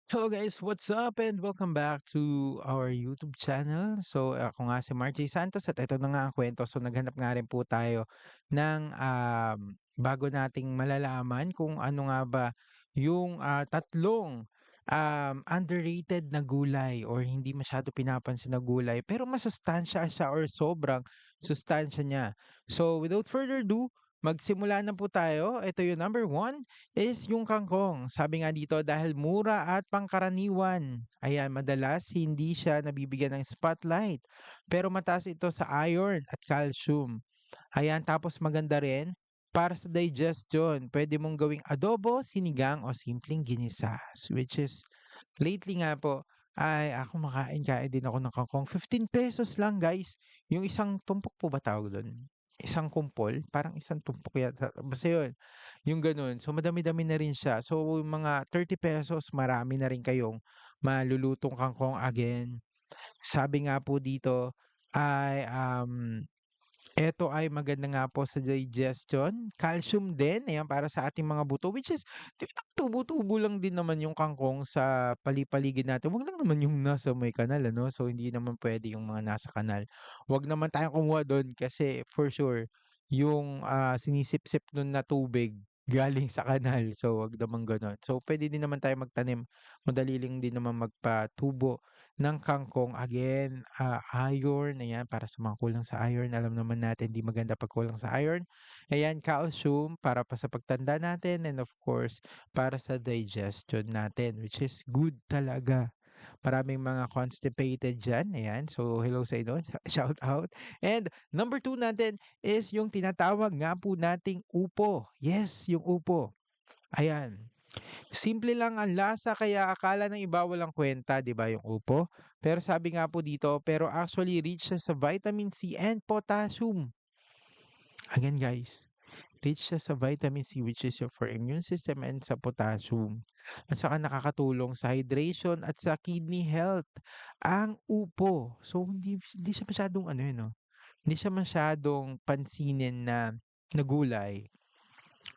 Hello guys, what's up and welcome back to our YouTube channel. So ako nga si Mark J. Santos at ito na nga ang kwento. So naghanap nga rin po tayo ng bago nating malalaman kung ano nga ba yung tatlong underrated na gulay or hindi masyado pinapansin na gulay pero masustansya siya or sobrang sustansya niya. So without further ado, magsimula na po tayo. Ito yung number one is yung kangkong. Sabi nga dito dahil mura at pangkaraniwan. Ayan, madalas hindi siya nabibigyan ng spotlight. Pero mataas ito sa iron at calcium. Ayan, tapos maganda rin para sa digestion. Pwede mong gawing adobo, sinigang o simpleng ginisa. Which is lately nga po ay ako makain-kain din ako ng kangkong. 15 pesos lang guys. Yung isang tumpok po ba tawag doon? Isang kumpol, parang isang tumpok yata. Basta yun, yung ganun. So madami-dami na rin siya. So yung mga 30 pesos, marami na rin kayong malulutong kangkong again. Sabi nga po dito ay eto ay maganda nga po sa digestion, calcium din, ayan, para sa ating mga buto, which is 'di ba tubo-tubo lang din naman yung kangkong sa paligid natin, wag lang naman yung nasa may kanal ano, so hindi naman puwede yung mga nasa kanal. Wag naman tayong kumuha dun kasi for sure yung, sinisipsip nun na tubig galing sa kanal, so wag naman gano'n. So puwede din naman tayo magtanim, madali lang din naman magpatubo ng kangkong. Again, iron, ayan, para sa mga kulang sa iron. Alam naman natin, di maganda pag kulang sa iron. Ayan, calcium, para pa sa pagtanda natin. And of course, para sa digestion natin, which is good talaga. Maraming mga constipated dyan. Ayan, so hello sa inyo. Shout out. And number two natin is yung tinatawag nga po nating upo. Yes, yung upo. Ayan. Simple lang ang lasa kaya akala ng iba walang kwenta, 'di ba, yung upo? Pero sabi nga po dito, pero actually rich siya sa vitamin C and potassium. Again guys, rich siya sa vitamin C which is your for immune system and sa potassium. At saka nakakatulong sa hydration at sa kidney health. Ang upo. So hindi siya masyadong ano no. Hindi siya masyadong pansinin na gulay.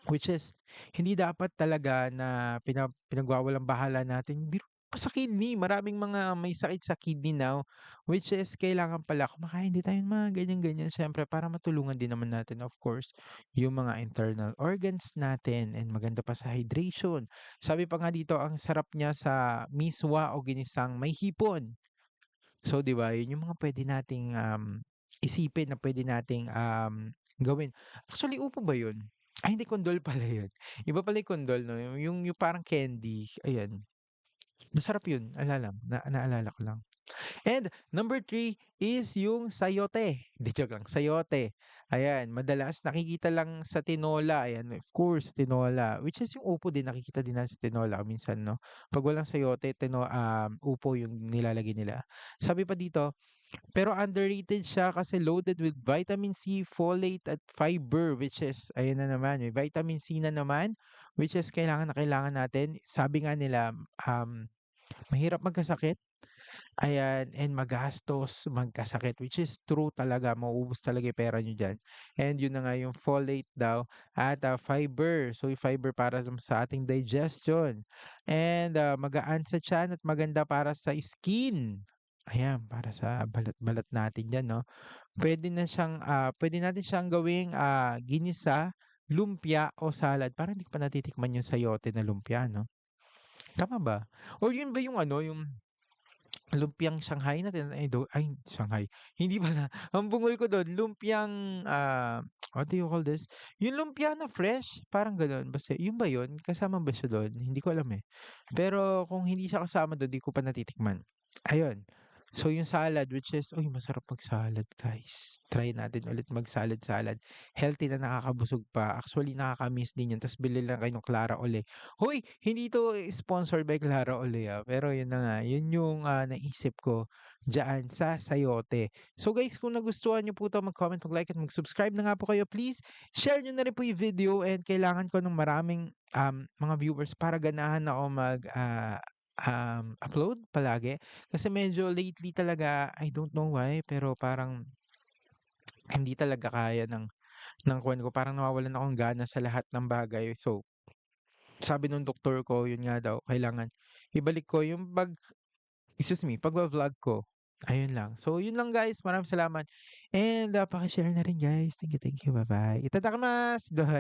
Which is hindi dapat talaga na pinagwawalang-bahala natin. Biro mo sa kidney, maraming mga may sakit sa kidney now, which is kailangan pala kumakain din tayo ng mga ganyan-ganyan siyempre para matulungan din naman natin of course yung mga internal organs natin and maganda pa sa hydration. Sabi pa nga dito ang sarap niya sa miswa o ginisang may hipon. So 'di ba, yun yung mga puwede nating, isipin na puwede nating, gawin. Actually upo ba yun? Ay hindi kondol pala yun. Iba pala yung kondol 'no, yung parang candy, ayan. Masarap yun, naalala ko lang. And number three is yung sayote. 'Di joke lang, sayote. Ayan, madalas nakikita lang sa tinola, ayan, of course, tinola, which is yung upo din nakikita din natin sa tinola minsan 'no. 'Pag walang sayote, upo yung nilalagay nila. Sabi pa dito, pero underrated siya kasi loaded with vitamin C, folate at fiber which is ayan na naman, may vitamin C na naman, which is kailangan na kailangan natin. Sabi nga nila, mahirap magkasakit. Ayan, and magastos magkasakit, which is true talaga, mauubos talaga yung pera niyo diyan. And yun na nga yung folate daw at, fiber. So, yung fiber para sa ating digestion and, magaan sa tiyan at maganda para sa skin. Ayan, para sa balat-balat natin 'yan 'no. Puwede natin siyang gawing, ginisa, lumpia o salad. Parang hindi ko pa natitikman yung sayote na lumpia 'no, tama ba? Or yun ba yung ano, yung lumpiang Shanghai na ay Shanghai, hindi pala. Ang bungol ko dun lumpiang, what do you call this? Yung lumpia na fresh, parang gano'n. Basta yun ba yun? Kasama ba siya dun? Hindi ko alam, eh. Pero kung hindi siya kasama dun, di ko pa natitikman. Ayun. So yung salad which is uy masarap mag-salad guys. Try natin ulit mag-salad-salad. Healthy na nakakabusog pa. Actually nakaka-miss din yun ta's bili lang kayo ng Clara Ole. Hoy, hindi 'to sponsored by Clara Ole, pero yun na nga, yun yung, naisip ko diyaan sa sayote. So guys, kung nagustuhan niyo po 'to, mag-comment, mag-like at mag-subscribe na nga po kayo. Please share niyo na rin po yung video and kailangan ko ng maraming, mga viewers para ganahan ako upload palagi. Kasi medyo lately talaga, I don't know why, pero parang hindi talaga kaya ng kuwan ko, parang nawawalan akong gana sa lahat ng bagay. So sabi nung doktor ko yun nga daw kailangan ibalik ko yung excuse me, pagva-vlog ko. Ayun lang. So yun lang guys, maraming salamat and, paki-share na rin guys. Thank you, bye-bye. Itadakimasu.